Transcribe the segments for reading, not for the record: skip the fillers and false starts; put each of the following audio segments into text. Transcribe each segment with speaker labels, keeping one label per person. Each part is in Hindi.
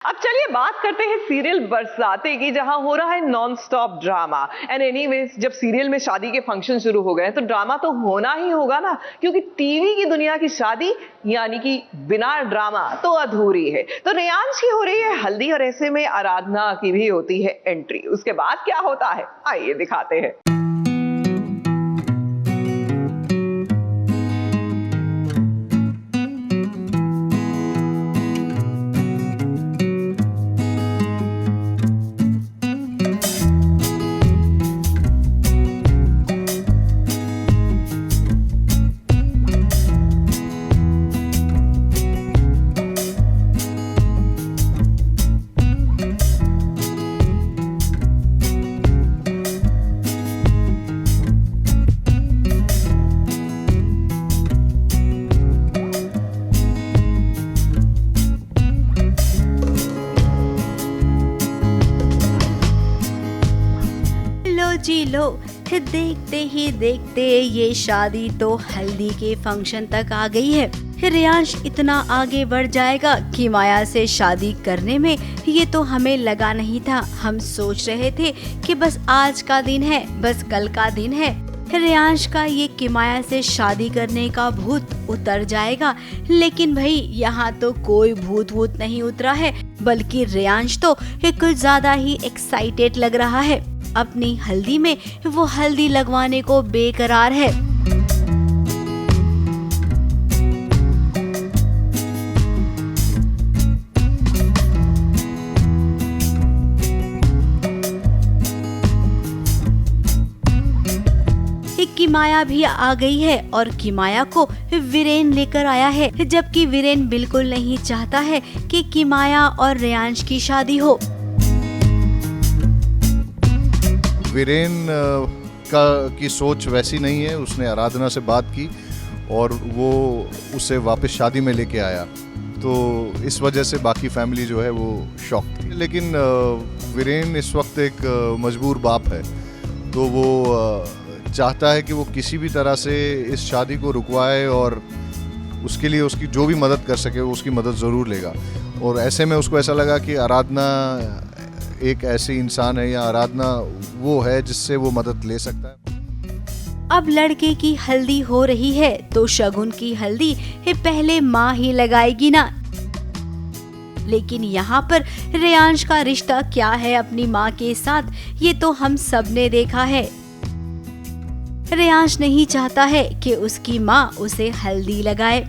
Speaker 1: अब चलिए बात करते हैं सीरियल बरसाते की, जहां हो रहा है non stop drama. And anyways, जब सीरियल में शादी के फंक्शन शुरू हो गए तो ड्रामा तो होना ही होगा ना, क्योंकि टीवी की दुनिया की शादी यानी कि बिना ड्रामा तो अधूरी है। तो रेयांश की हो रही है हल्दी और ऐसे में आराधना की भी होती है एंट्री। उसके बाद क्या होता है, आइए दिखाते हैं।
Speaker 2: जी लो, देखते ही देखते ये शादी तो हल्दी के फंक्शन तक आ गई है। रेयांश इतना आगे बढ़ जाएगा कि माया से शादी करने में, ये तो हमें लगा नहीं था। हम सोच रहे थे कि बस आज का दिन है, बस कल का दिन है। रेयांश का ये किमाया से शादी करने का भूत उतर जाएगा, लेकिन भाई यहाँ तो कोई भूत वूत नहीं उतरा है, बल्कि रेयांश तो कुछ ज्यादा ही एक्साइटेड लग रहा है। अपनी हल्दी में वो हल्दी लगवाने को बेकरार है। किमाया भी आ गई है और किमाया को वीरेन लेकर आया है, जबकि वीरेन बिल्कुल नहीं चाहता है कि किमाया और रेयांश की शादी हो।
Speaker 3: वीरेन की सोच वैसी नहीं है। उसने आराधना से बात की और वो उसे वापस शादी में लेके आया, तो इस वजह से बाकी फैमिली जो है वो शॉक थी। लेकिन वीरेन इस वक्त एक मजबूर बाप है, तो वो चाहता है कि वो किसी भी तरह से इस शादी को रुकवाए और उसके लिए उसकी जो भी मदद कर सके वो उसकी मदद ज़रूर लेगा। और ऐसे में उसको ऐसा लगा कि आराधना एक ऐसी इंसान है, या आराधना वो है जिससे वो मदद ले सकता है।
Speaker 2: अब लड़के की हल्दी हो रही है तो शगुन की हल्दी पहले माँ ही लगाएगी ना। लेकिन यहाँ पर रेयांश का रिश्ता क्या है अपनी माँ के साथ, ये तो हम सब ने देखा है। रेयांश नहीं चाहता है कि उसकी माँ उसे हल्दी लगाए।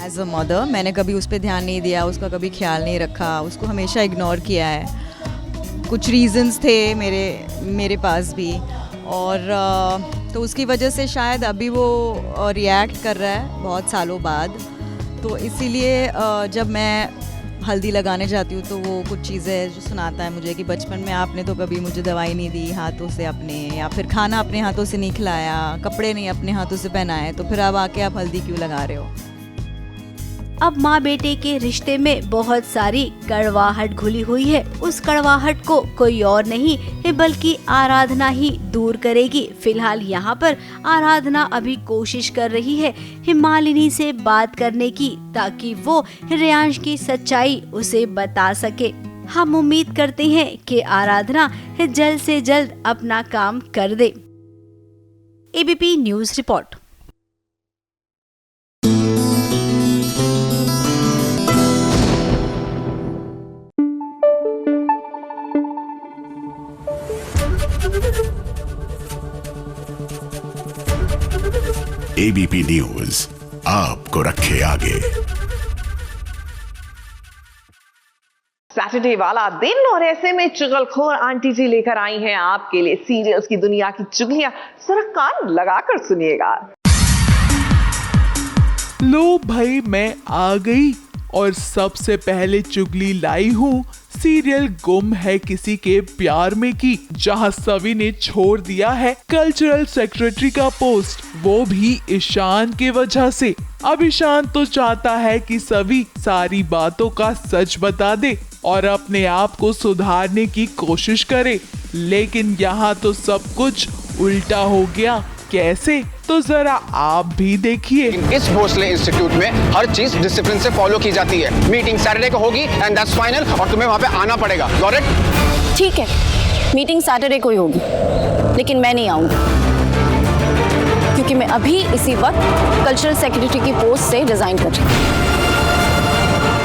Speaker 4: एज अ मदर मैंने कभी उस पर ध्यान नहीं दिया, उसका कभी ख्याल नहीं रखा, उसको हमेशा इग्नोर किया है। कुछ रीजंस थे मेरे पास भी, और तो उसकी वजह से शायद अभी वो रिएक्ट कर रहा है बहुत सालों बाद। तो इसीलिए जब मैं हल्दी लगाने जाती हूँ तो वो कुछ चीज़ें जो सुनाता है मुझे कि बचपन में आपने तो कभी मुझे दवाई नहीं दी हाथों से अपने, या फिर खाना अपने हाथों से नहीं खिलाया, कपड़े नहीं अपने हाथों से पहनाए, तो फिर अब आके आप हल्दी क्यों लगा रहे हो।
Speaker 2: अब माँ बेटे के रिश्ते में बहुत सारी कड़वाहट घुली हुई है। उस कड़वाहट को कोई और नहीं बल्कि आराधना ही दूर करेगी। फिलहाल यहाँ पर आराधना अभी कोशिश कर रही है मालिनी से बात करने की, ताकि वो रेयांश की सच्चाई उसे बता सके। हम उम्मीद करते हैं कि आराधना जल्द से जल्द अपना काम कर दे। ABP news report.
Speaker 5: ABP news आपको रखे आगे।
Speaker 1: सैटरडे वाला दिन और ऐसे में चुगलखोर आंटी जी लेकर आई हैं आपके लिए सीरियल्स की दुनिया की चुगलियां। जरा कान लगाकर सुनिएगा।
Speaker 6: लो भाई, मैं आ गई और सबसे पहले चुगली लाई हूँ सीरियल गुम है किसी के प्यार में की, जहां सभी ने छोड़ दिया है कल्चरल सेक्रेटरी का पोस्ट, वो भी ईशान के वजह से। अब ईशान तो चाहता है कि सभी सारी बातों का सच बता दे और अपने आप को सुधारने की कोशिश करे, लेकिन यहाँ तो सब कुछ उल्टा हो गया। कैसे? तो जरा आप भी देखिए।
Speaker 7: इस भोसले इंस्टीट्यूट में हर चीज डिसिप्लिन से फॉलो की जाती है। मीटिंग सैटरडे को होगी एंड दैट्स फाइनल, और तुम्हें वहां पे आना पड़ेगा। Got it?
Speaker 8: ठीक है, मीटिंग सैटरडे को ही होगी, लेकिन मैं नहीं आऊंगी क्योंकि मैं अभी इसी वक्त कल्चरल सेक्रेटरी की पोस्ट से रिजाइन कर रही हूँ।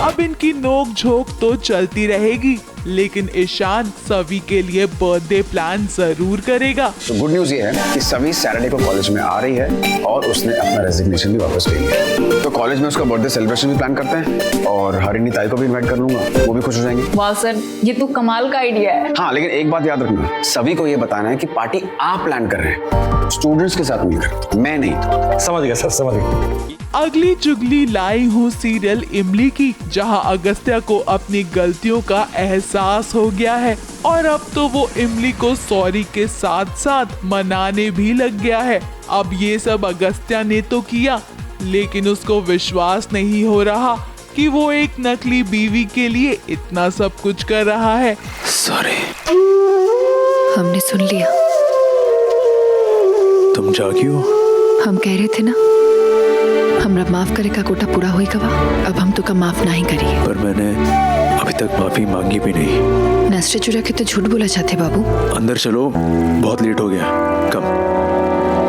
Speaker 6: अब इनकी नोक झोंक तो चलती रहेगी, लेकिन ईशान सभी के लिए बर्थडे प्लान जरूर करेगा।
Speaker 7: तो गुड न्यूज ये है कि सभी सैटरडे को कॉलेज में आ रही है और उसने अपना रेजिग्नेशन भी वापस ले लिया। तो कॉलेज में उसका बर्थडे सेलिब्रेशन भी प्लान करते हैं और हरिणी ताई को भी इनवाइट कर लूंगा, वो भी खुश हो जाएंगे।
Speaker 9: वाह सर, ये तो कमाल का आइडिया है।
Speaker 7: हाँ, लेकिन एक बात याद रखना, सभी को ये बताना है कि पार्टी आप प्लान कर रहे हैं, स्टूडेंट्स के साथ मिलकर, मैं नहीं। समझ गया सर, समझ गया।
Speaker 6: अगली चुगली लाई हूँ सीरियल इमली की, जहाँ अगस्त्या को अपनी गलतियों का एहसास हो गया है और अब तो वो इमली को सॉरी के साथ साथ मनाने भी लग गया है। अब ये सब अगस्त्या ने तो किया, लेकिन उसको विश्वास नहीं हो रहा कि वो एक नकली बीवी के लिए इतना सब कुछ कर रहा है।
Speaker 10: सॉरी,
Speaker 11: हमने सुन लिया।
Speaker 10: तुम जागी हो?
Speaker 11: हम कह रहे थे ना, हमरा माफ करे का कोटा पूरा हुई कवा, अब हम तो का माफ नहीं करिए।
Speaker 10: पर मैंने अभी तक माफी मांगी भी नहीं।
Speaker 11: नस्टे चुरा के तो झूठ बोला चाहते बाबू।
Speaker 10: अंदर चलो, बहुत लेट हो गया। कम,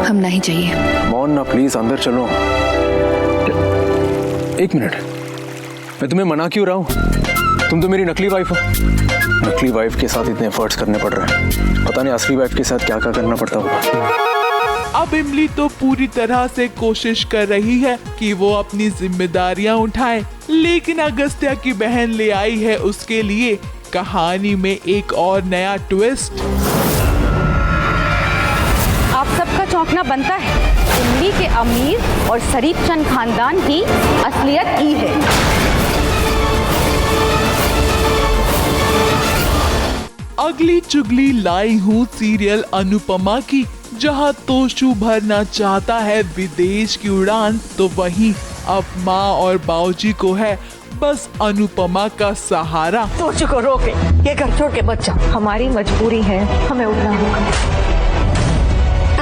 Speaker 11: हम नहीं चाहिए।
Speaker 10: मोहन प्लीज अंदर चलो। एक मिनट, मैं तुम्हें मना क्यों रहा हूँ? तुम तो मेरी नकली वाइफ हो। नकली वाइफ के साथ इतने एफर्ट्स करने पड़ रहे हैं, पता नहीं असली वाइफ के साथ क्या क्या करना पड़ता होगा।
Speaker 6: अब इमली तो पूरी तरह से कोशिश कर रही है कि वो अपनी जिम्मेदारियां उठाए, लेकिन अगस्त्या की बहन ले आई है उसके लिए कहानी में एक और नया ट्विस्ट।
Speaker 8: आप सबका चौंकना बनता है, इमली के अमीर और शरीफ चंद खानदान की असलियत की है।
Speaker 6: अगली चुगली लाई हूँ सीरियल अनुपमा की, जहाँ तोशु भरना चाहता है विदेश की उड़ान, तो वहीं अब माँ और बाऊजी को है बस अनुपमा का सहारा।
Speaker 12: तोशु को रोके, ये घर छोड़ के बच्चा, हमारी मजबूरी है, हमें उड़ना होगा।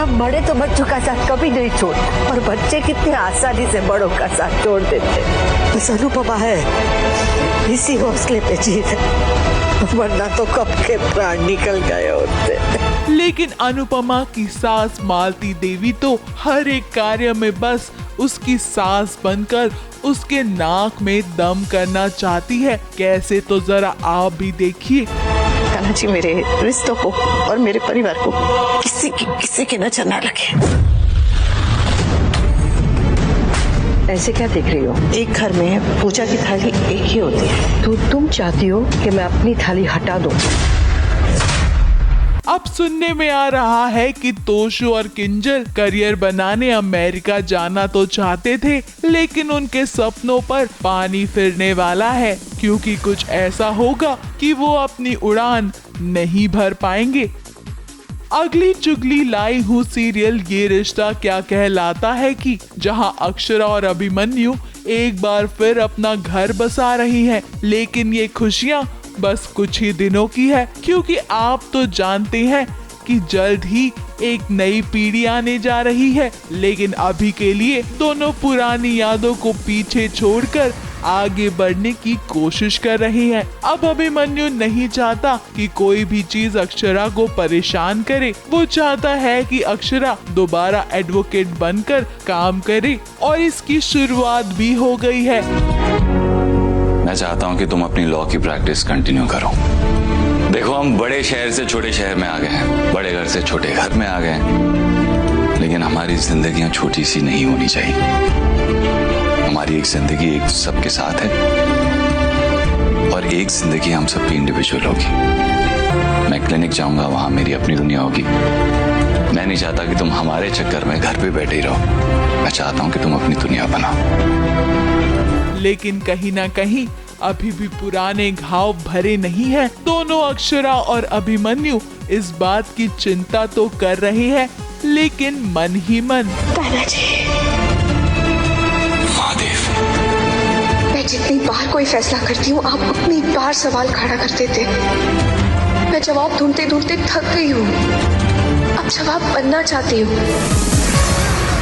Speaker 12: अब बड़े तो बच्चों का साथ कभी नहीं छोड़ते और बच्चे कितने आसानी से बड़ों का साथ छोड़ देते। बस अनुपमा है, इसी हौसले पे जी है, वरना तो कब के प्राण निकल गए होते।
Speaker 6: लेकिन अनुपमा की सास मालती देवी तो हर एक कार्य में बस उसकी सास बनकर उसके नाक में दम करना चाहती है। कैसे, तो जरा आप भी देखिए।
Speaker 12: कान्हा जी मेरे रिश्तों को और मेरे परिवार को किसी की नजर ना रखे। ऐसे क्या देख रही हो? एक घर में पूजा की थाली एक ही होती है, तो तुम चाहती हो कि मैं अपनी थाली हटा दूं।
Speaker 6: अब सुनने में आ रहा है कि तोशु और किंजल करियर बनाने अमेरिका जाना तो चाहते थे, लेकिन उनके सपनों पर पानी फिरने वाला है, क्योंकि कुछ ऐसा होगा कि वो अपनी उड़ान नहीं भर पाएंगे। अगली चुगली लाई हूँ सीरियल ये रिश्ता क्या कहलाता है की, जहाँ अक्षरा और अभिमन्यु एक बार फिर अपना घर बसा रही हैं, लेकिन ये खुशियाँ बस कुछ ही दिनों की है, क्योंकि आप तो जानते हैं कि जल्द ही एक नई पीढ़ी आने जा रही है। लेकिन अभी के लिए दोनों पुरानी यादों को पीछे छोड़कर आगे बढ़ने की कोशिश कर रही हैं। अब अभिमन्यु नहीं चाहता कि कोई भी चीज अक्षरा को परेशान करे। वो चाहता है कि अक्षरा दोबारा एडवोकेट बनकर काम करे, और इसकी शुरुआत भी हो गई है।
Speaker 13: मैं चाहता हूँ कि तुम अपनी लॉ की प्रैक्टिस कंटिन्यू करो। देखो, हम बड़े शहर से छोटे शहर में आ गए हैं, बड़े घर से छोटे घर में आ गए हैं, लेकिन हमारी जिंदगियां छोटी सी नहीं होनी चाहिए। हमारी एक जिंदगी एक सबके साथ है, और एक जिंदगी हम सबकी इंडिविजुअल होगी। मैं क्लिनिक जाऊंगा, वहां मेरी अपनी दुनिया होगी। मैं नहीं चाहता कि तुम हमारे चक्कर में घर पे बैठे ही रहो। मैं चाहता हूँ कि तुम अपनी दुनिया बनाओ।
Speaker 6: लेकिन कहीं ना कहीं अभी भी पुराने घाव भरे नहीं हैं। दोनों अक्षरा और अभिमन्यु इस बात की चिंता तो कर रहे हैं, लेकिन मन ही मन।
Speaker 14: महादेव, मैं जितनी बार कोई फैसला करती हूँ, आप उतनी बार सवाल खड़ा कर देते। मैं जवाब ढूंढते ढूंढते थक गई हूँ, अब जवाब बनना चाहती हूँ।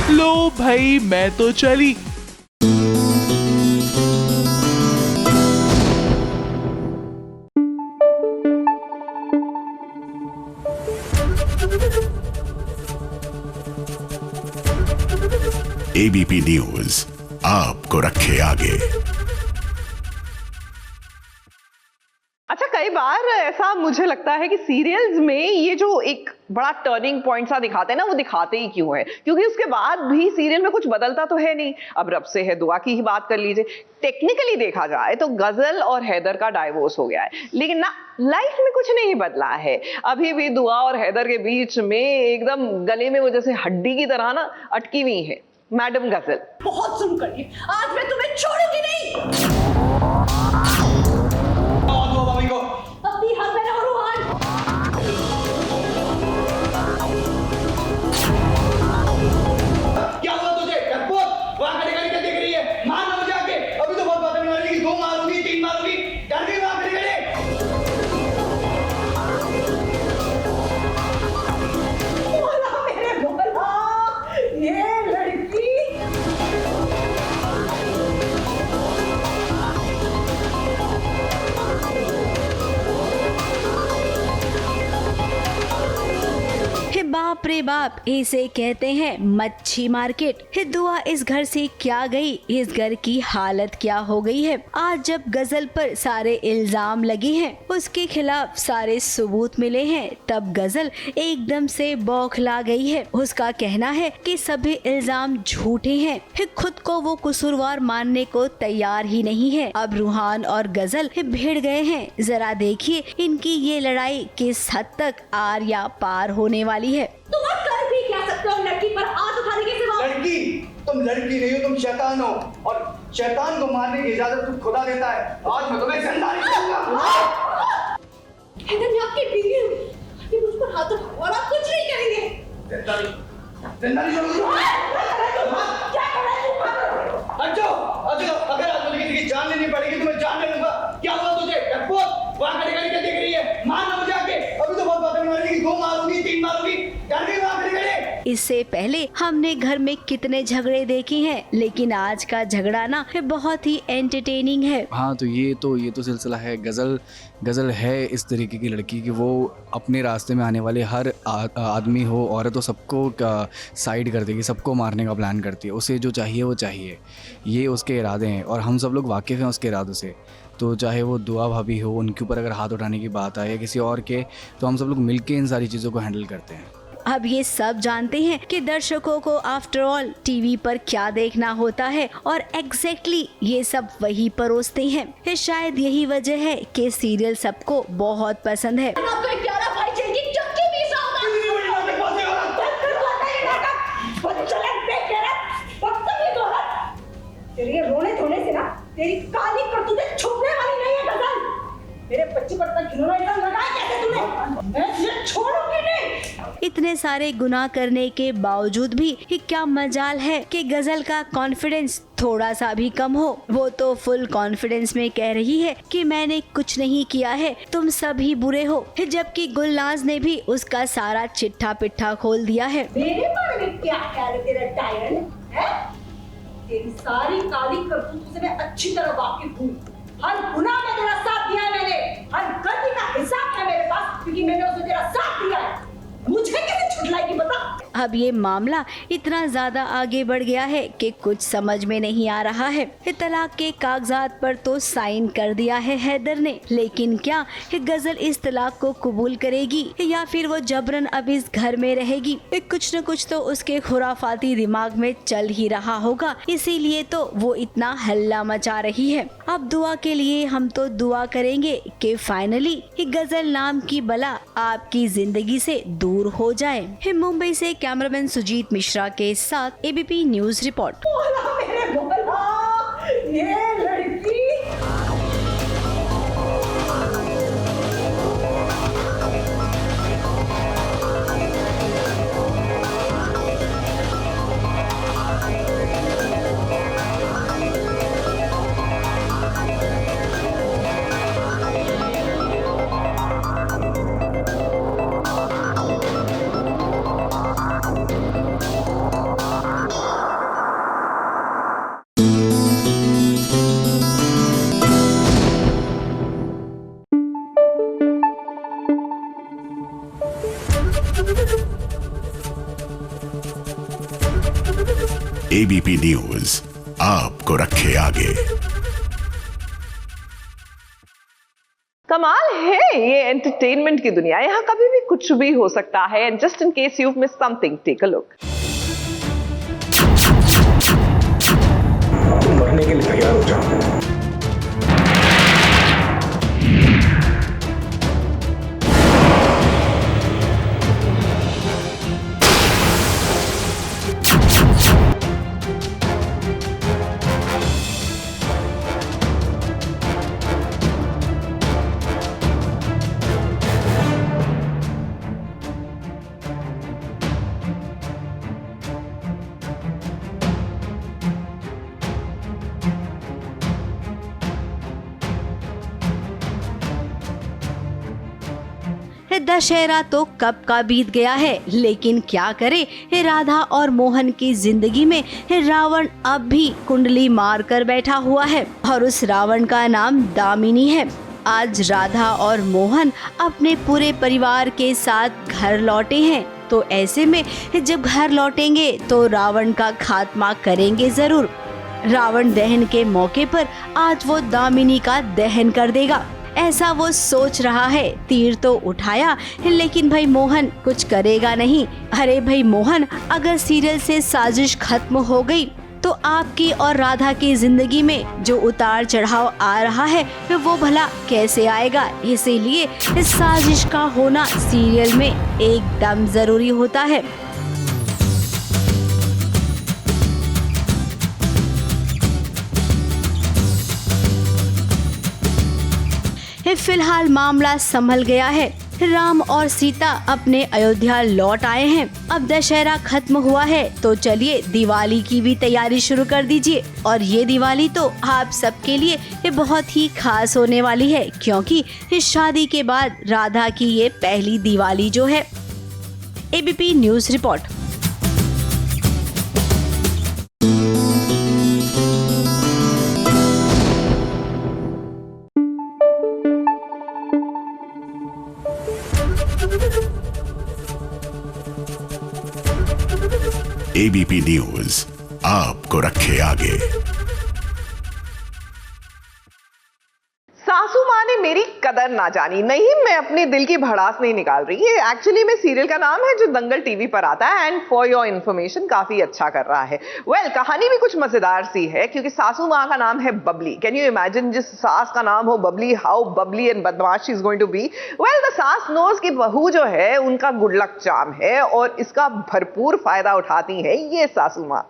Speaker 6: लो भाई मैं तो चली।
Speaker 5: एबीपी न्यूज आपको रखे आगे।
Speaker 1: अच्छा, कई बार ऐसा मुझे लगता है कि सीरियल्स में ये जो एक बड़ा टर्निंग पॉइंट सा दिखाते हैं ना, वो दिखाते ही क्यों है? क्योंकि उसके बाद भी सीरियल में कुछ बदलता तो है नहीं। अब रब से है दुआ की ही बात कर लीजिए। टेक्निकली देखा जाए तो गजल और हैदर का डाइवोर्स हो गया है, लेकिन ना लाइफ में कुछ नहीं बदला है। अभी भी दुआ और हैदर के बीच में एकदम गले में वो जैसे हड्डी की तरह ना अटकी हुई है मैडम गजल।
Speaker 12: बहुत सुन करिए, आज मैं तुम्हें छोड़ूंगी नहीं। अपनी हाथ में रहो रूहान।
Speaker 15: क्या हुआ तुझे? वहां खड़ी खड़ी क्या देख रही है? मार ना मुझे आके। अभी तो बहुत बातें मारने की, 2 मारूंगी 3 मारूंगी। डर गई वहां खड़ी खड़ी?
Speaker 12: मेरे भोला, ये लड़की
Speaker 2: बाप रे बाप, इसे कहते हैं मच्छी मार्केट। दुआ इस घर से क्या गई, इस घर की हालत क्या हो गई है। आज जब गजल पर सारे इल्जाम लगे हैं, उसके खिलाफ सारे सबूत मिले हैं, तब गजल एकदम से बौखला गई है। उसका कहना है कि सभी इल्जाम झूठे हैं। खुद को वो कसूरवार मानने को तैयार ही नहीं है। अब रूहान और गजल भिड़ गए हैं। जरा देखिए इनकी ये लड़ाई किस हद तक आर या पार होने वाली है।
Speaker 12: तुम कर भी क्या सकते हो लड़की पर हाथ उठाने के सिवा?
Speaker 15: लड़की? तुम लड़की नहीं हो, तुम शैतान हो, और शैतान को मारने की इजाजत तुम खुदा देता है। आज मैं तुम्हें जिंदा नहीं करूंगा।
Speaker 12: हैदर, मैं आपकी बीवी हूं, ये मुझ पर हाथ उठाओ और आप कुछ नहीं करेंगे।
Speaker 15: जिंदा नहीं छोड़ूंगा।
Speaker 12: क्या कर रहे हो?
Speaker 15: अच्छा, अगर आज मुझे किसी की जान लेनी पड़ेगी तो मैं जान ले लूंगा। क्या हुआ तुझे? वहां खड़ी खड़ी क्या देख रही है? मार ना मुझे आके। अभी तो बहुत बातें मारने की, 2 मारूंगी 3 मारूंगी। डर गई वहां खड़ी खड़ी?
Speaker 2: इससे पहले हमने घर में कितने झगड़े देखे हैं, लेकिन आज का झगड़ा ना बहुत ही एंटरटेनिंग है।
Speaker 10: हाँ, तो ये तो सिलसिला है। गजल है इस तरीके की लड़की कि वो अपने रास्ते में आने वाले हर आदमी हो, औरत हो, सबको साइड कर देगी, सबको मारने का प्लान करती है। उसे जो चाहिए वो चाहिए, ये उसके इरादे हैं और हम सब लोग वाकिफ़ हैं उसके इरादों से। तो चाहे वो दुआ भाभी हो, उनके ऊपर अगर हाथ उठाने की बात आए या किसी और के, तो हम सब लोग मिलके इन सारी चीज़ों को हैंडल करते हैं।
Speaker 2: अब ये सब जानते हैं कि दर्शकों को आफ्टर ऑल टीवी पर क्या देखना होता है, और एग्जैक्टली ये सब वही परोसते हैं। शायद यही वजह है कि सीरियल सबको बहुत पसंद है।
Speaker 12: तेरे रोने धोने से ना तेरी काली करतूतें छुपने वाली नहीं है गजल। मेरे बच्चे पर तक घिनौना इल्जाम लगाया कैसे तूने? मैं तुझे छोड़ूंगी नहीं।
Speaker 2: इतने सारे गुनाह करने के बावजूद भी क्या मजाल है कि गजल का कॉन्फिडेंस थोड़ा सा भी कम हो। वो तो फुल कॉन्फिडेंस में कह रही है कि मैंने कुछ नहीं किया है, तुम सभी बुरे हो, जबकि गुलनाज ने भी उसका सारा चिट्ठा पिट्ठा खोल दिया है।
Speaker 12: मेरे बारे में क्या ख्याल है तेरा टायरन है? तेरी सारी काली करतूतों से मैं अच्छी तरह वाकिफ हूँ। हर गुनाह में तेरा साथ दिया है मैंने, हर गलती का हिसाब है मेरे पास, क्योंकि मैंने उसमें तेरा साथ दिया है। मुझे कैसे छुटलाएगी बता?
Speaker 2: अब ये मामला इतना ज्यादा आगे बढ़ गया है कि कुछ समझ में नहीं आ रहा है। तलाक के कागजात पर तो साइन कर दिया है हैदर ने, लेकिन क्या गजल इस तलाक को कबूल करेगी या फिर वो जबरन अब इस घर में रहेगी? कुछ न कुछ तो उसके खुराफाती दिमाग में चल ही रहा होगा, इसीलिए तो वो इतना हल्ला मचा रही है। अब दुआ के लिए हम तो दुआ करेंगे कि फाइनली गजल नाम की बला आपकी जिंदगी से दूर हो जाए। मुंबई से कैमरामैन सुजीत मिश्रा के साथ एबीपी न्यूज रिपोर्ट।
Speaker 12: मेरे भोला, ये लड़की
Speaker 5: एबीपी न्यूज आपको रखे आगे।
Speaker 1: कमाल है ये एंटरटेनमेंट की दुनिया, यहाँ कभी भी कुछ भी हो सकता है। And just in case you miss something, take a look.
Speaker 15: मरने के लिए तैयार हो जाओ।
Speaker 2: दशहरा तो कब का बीत गया है, लेकिन क्या करे राधा और मोहन की जिंदगी में रावण अब भी कुंडली मार कर बैठा हुआ है और उस रावण का नाम दामिनी है। आज राधा और मोहन अपने पूरे परिवार के साथ घर लौटे हैं, तो ऐसे में जब घर लौटेंगे तो रावण का खात्मा करेंगे जरूर। रावण दहन के मौके पर आज वो दामिनी का दहन कर देगा, ऐसा वो सोच रहा है। तीर तो उठाया, लेकिन भाई मोहन कुछ करेगा नहीं। अरे भाई मोहन, अगर सीरियल से साजिश खत्म हो गई तो आपकी और राधा की जिंदगी में जो उतार चढ़ाव आ रहा है वो भला कैसे आएगा। इसीलिए इस साजिश का होना सीरियल में एकदम जरूरी होता है। फिलहाल मामला संभल गया है। राम और सीता अपने अयोध्या लौट आए हैं। अब दशहरा खत्म हुआ है तो चलिए दिवाली की भी तैयारी शुरू कर दीजिए। और ये दिवाली तो आप सबके लिए ये बहुत ही खास होने वाली है, क्योंकि इस शादी के बाद राधा की ये पहली दिवाली जो है। ABP news report.
Speaker 5: ABP news आपको रखे आगे।
Speaker 1: सासू माँ ने मेरी कदर ना जानी। नहीं, मैं अपने दिल की भड़ास नहीं निकाल रही। ये एक्चुअली में सीरियल का नाम है जो दंगल टीवी पर आता है एंड फॉर योर इन्फॉर्मेशन काफी अच्छा कर रहा है। वेल, कहानी भी कुछ मजेदार सी है क्योंकि सासू माँ का नाम है बबली। कैन यू इमेजिन, जिस सास का नाम हो बबली, हाउ बबली एंड बदमाश she is going to be. Well, the सास नोज की बहू जो है उनका गुड लक चार्म है और इसका भरपूर फायदा उठाती है ये सासू माँ।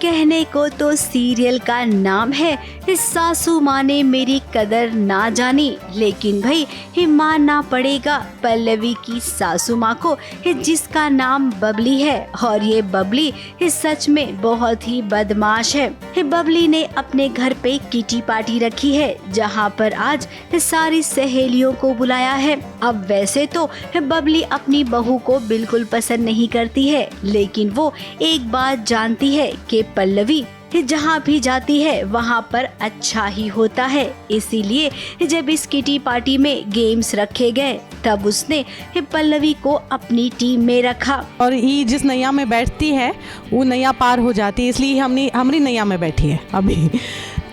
Speaker 2: कहने को तो सीरियल का नाम है इस सासू माँ ने मेरी कदर ना जानी, लेकिन भाई ये मानना पड़ेगा पल्लवी की सासू माँ को जिसका नाम बबली है। और ये बबली सच में बहुत ही बदमाश है। बबली ने अपने घर पे किटी पार्टी रखी है जहाँ पर आज सारी सहेलियों को बुलाया है। अब वैसे तो बबली अपनी बहू को बिल्कुल पसंद नहीं करती है, लेकिन वो एक बात जानती है कि पल्लवी जहाँ भी जाती है वहाँ पर अच्छा ही होता है। इसीलिए जब इस किटी पार्टी में गेम्स रखे गए तब उसने पल्लवी को अपनी टीम में रखा।
Speaker 16: और ये जिस नैया में बैठती है वो नैया पार हो जाती है, इसलिए हमने हमारी नैया में बैठी है अभी।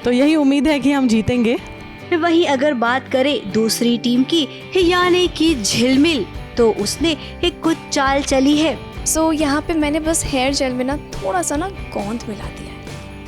Speaker 16: तो यही उम्मीद है कि हम जीतेंगे।
Speaker 2: वहीं अगर बात करें दूसरी टीम की यानी कि झिलमिल, तो उसने एक कुछ चाल चली है।
Speaker 17: यहाँ पे मैंने बस हेयर जेल में ना थोड़ा सा ना गोंद मिला दिया है,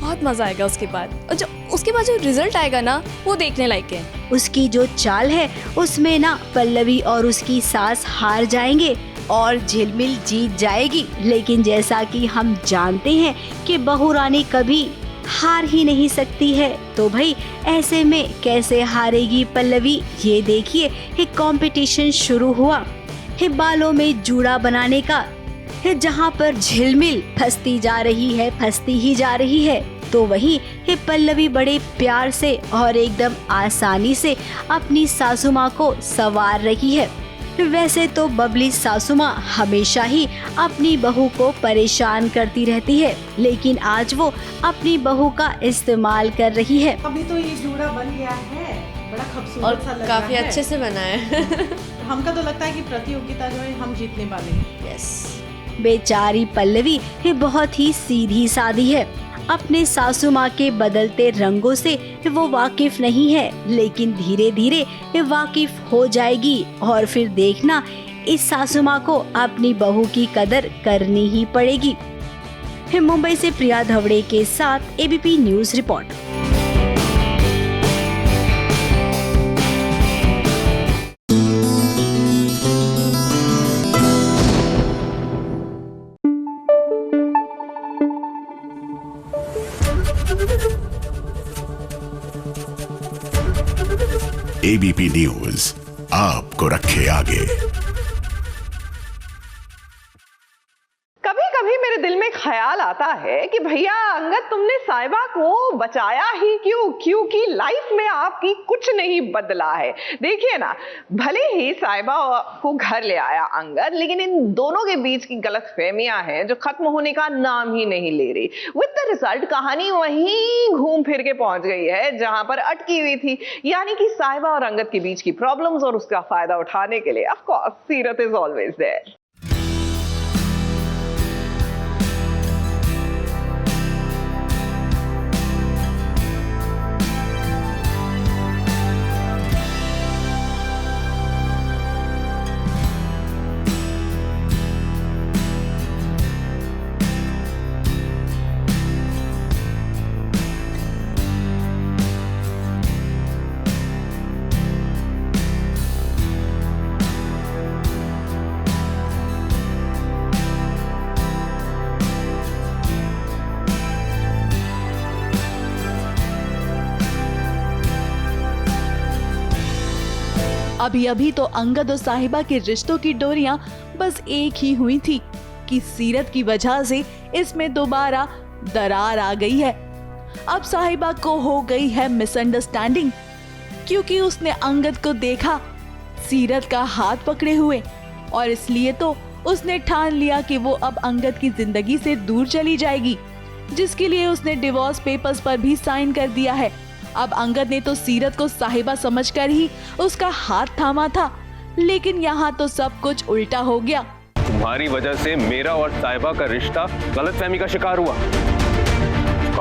Speaker 17: बहुत मजा आएगा उसके बाद। और जो उसके बाद जो रिजल्ट आएगा ना वो देखने लायक है।
Speaker 2: उसकी जो चाल है उसमें ना पल्लवी और उसकी सास हार जाएंगे और झिलमिल जीत जाएगी। लेकिन जैसा कि हम जानते हैं कि बहू रानी कभी हार ही नहीं सकती है, तो भाई ऐसे में कैसे हारेगी पल्लवी। ये देखिए एक कंपटीशन शुरू हुआ है बालों में जूड़ा बनाने का है, जहाँ पर झिलमिल फंसती जा रही है, फंसती ही जा रही है। तो वहीं है पल्लवी बड़े प्यार से और एकदम आसानी से अपनी सासू माँ को संवार रही है। वैसे तो बबली सासू माँ हमेशा ही अपनी बहू को परेशान करती रहती है, लेकिन आज वो अपनी बहू का इस्तेमाल कर रही है।
Speaker 16: अभी तो ये जूड़ा बन गया है, बड़ा खूबसूरत सा लग रहा है,
Speaker 17: काफी अच्छे से बना है।
Speaker 16: हमका तो लगता है कि प्रतियोगिता जो है हम जीतने वाले हैं।
Speaker 17: यस।
Speaker 2: बेचारी पल्लवी ये बहुत ही सीधी सादी है, अपने सासू माँ के बदलते रंगों से वो वाकिफ नहीं है, लेकिन धीरे धीरे ये वाकिफ हो जाएगी और फिर देखना इस सासू माँ को अपनी बहू की कदर करनी ही पड़ेगी। मुंबई से प्रिया धवड़े के साथ ABP news report.
Speaker 5: ABP news आपको रखे आगे।
Speaker 1: कभी कभी मेरे दिल में ख्याल आता है कि भैया अंगद तुमने साहिबा को बचाया ही क्यों, क्योंकि लाइफ में आपकी कुछ नहीं बदला है। देखिए ना, भले ही साहिबा को घर ले आया अंगद, लेकिन इन दोनों के बीच की गलतफहमियां हैं जो खत्म होने का नाम ही नहीं ले रही। विद द रिजल्ट कहानी वहीं घूम फिर के पहुंच गई है जहां पर अटकी हुई थी, यानी कि साहिबा और अंगद के बीच की प्रॉब्लम्स और उसका फायदा उठाने के लिए ऑफ कोर्स सीरत इज ऑलवेज देयर।
Speaker 18: अभी अभी तो अंगद और साहिबा के रिश्तों की डोरियां बस एक ही हुई थी कि सीरत की वजह से इसमें दोबारा दरार आ गई है। अब साहिबा को हो गई है मिसअंडरस्टैंडिंग, क्योंकि उसने अंगद को देखा सीरत का हाथ पकड़े हुए, और इसलिए तो उसने ठान लिया कि वो अब अंगद की जिंदगी से दूर चली जाएगी, जिसके लिए उसने डिवोर्स पेपर्स पर भी साइन कर दिया है। अब अंगद ने तो सीरत को साहिबा समझकर ही उसका हाथ थामा था, लेकिन यहाँ तो सब कुछ उल्टा हो गया।
Speaker 19: तुम्हारी वजह से मेरा और साहिबा का रिश्ता गलतफहमी का शिकार हुआ।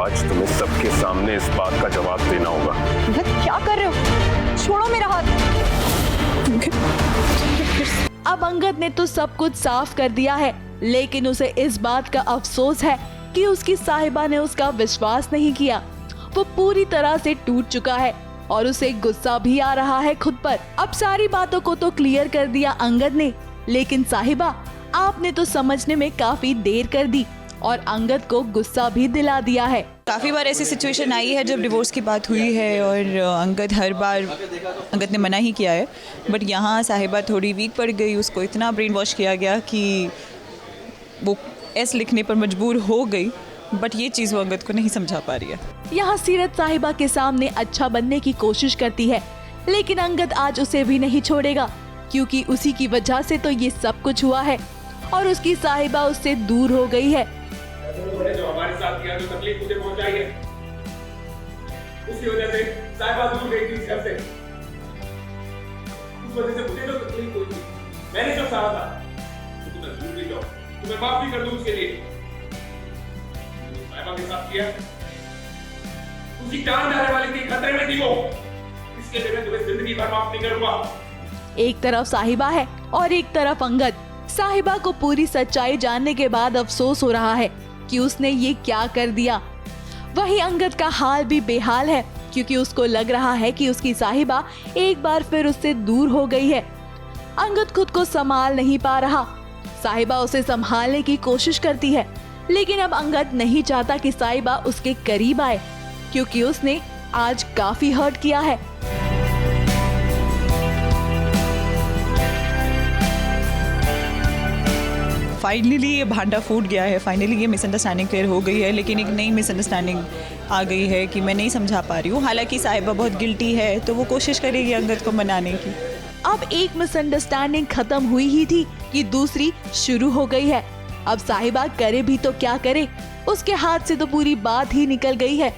Speaker 19: आज तुम्हें सबके सामने इस बात का जवाब देना होगा।
Speaker 17: क्या कर रहे हो? छोड़ो मेरा हाथ।
Speaker 18: अब अंगद ने तो सब कुछ साफ कर दिया है, लेकिन उसे इस बात का अफसोस है कि उसकी साहिबा ने उसका विश्वास नहीं किया। वो पूरी तरह से टूट चुका है और उसे गुस्सा भी आ रहा है खुद पर। अब सारी बातों को तो क्लियर कर दिया अंगद ने, लेकिन साहिबा आपने तो समझने में काफी देर कर दी और अंगद को गुस्सा भी दिला दिया है।
Speaker 4: काफ़ी बार ऐसी सिचुएशन आई है जब डिवोर्स की बात हुई है और हर बार अंगद ने मना ही किया है, बट यहाँ साहिबा थोड़ी वीक पड़ गई। उसको इतना ब्रेन वॉश किया गया कि वो एस लिखने पर मजबूर हो गई, बट ये चीज़ वो अंगद को नहीं समझा पा रही है।
Speaker 18: यहाँ सीरत साहिबा के सामने अच्छा बनने की कोशिश करती है, लेकिन अंगद आज उसे भी नहीं छोड़ेगा, क्योंकि उसी की वजह से तो ये सब कुछ हुआ है और उसकी साहिबा उससे दूर हो गई है।
Speaker 19: जो हमारे साथ किया, जो तकलीफ मुझे पहुंचाई है, उसकी वजह से साहिबा दूर गई थी इस घर से। उस वजह से मुझे तो तकलीफ हुई थी, मैंने जो सहा था, तो तुम्हें दूर भी जाओ, तुम्हें माफ भी कर दूं उसके लिए। साहिबा के साथ किया, उसकी जान जाने वाली थी, खतरे में थी वो, इसके लिए मैं तुम्हें जिंदगी भर माफ नहीं करूंगा।
Speaker 18: एक तरफ साहिबा है और एक तरफ अंगद। साहिबा को पूरी सच्चाई जानने के बाद अफसोस हो रहा है कि उसने ये क्या कर दिया। वहीं अंगद का हाल भी बेहाल है, क्योंकि उसको लग रहा है कि उसकी साहिबा एक बार फिर उससे दूर हो गई है। अंगद खुद को संभाल नहीं पा रहा साहिबा उसे संभालने की कोशिश करती है, लेकिन अब अंगद नहीं चाहता कि साहिबा उसके करीब आए, क्योंकि उसने आज काफी हर्ट किया है।
Speaker 20: फाइनली ये भांडा फूट गया है, फाइनली ये मिसअंडरस्टैंडिंग क्लियर हो गई है, लेकिन एक नई मिसअंडरस्टैंडिंग आ गई है कि मैं नहीं समझा पा रही हूँ। हालांकि साहिबा बहुत गिल्टी है तो वो कोशिश करेगी अंगद को मनाने की।
Speaker 18: अब एक मिसअंडरस्टैंडिंग खत्म हुई ही थी कि दूसरी शुरू हो गई है। अब साहिबा करे भी तो क्या करे, उसके हाथ से तो पूरी बात ही निकल गई है।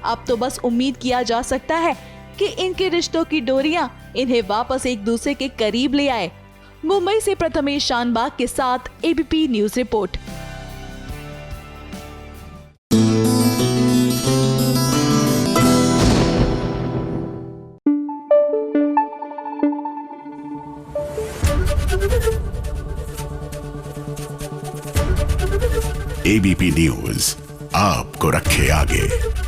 Speaker 18: अब तो बस उम्मीद किया जा सकता है कि इनके रिश्तों की डोरियां इन्हें वापस एक दूसरे के करीब ले आए। मुंबई से प्रथमेश शानबाग के साथ ABP news report.
Speaker 5: ABP news आपको रखे आगे।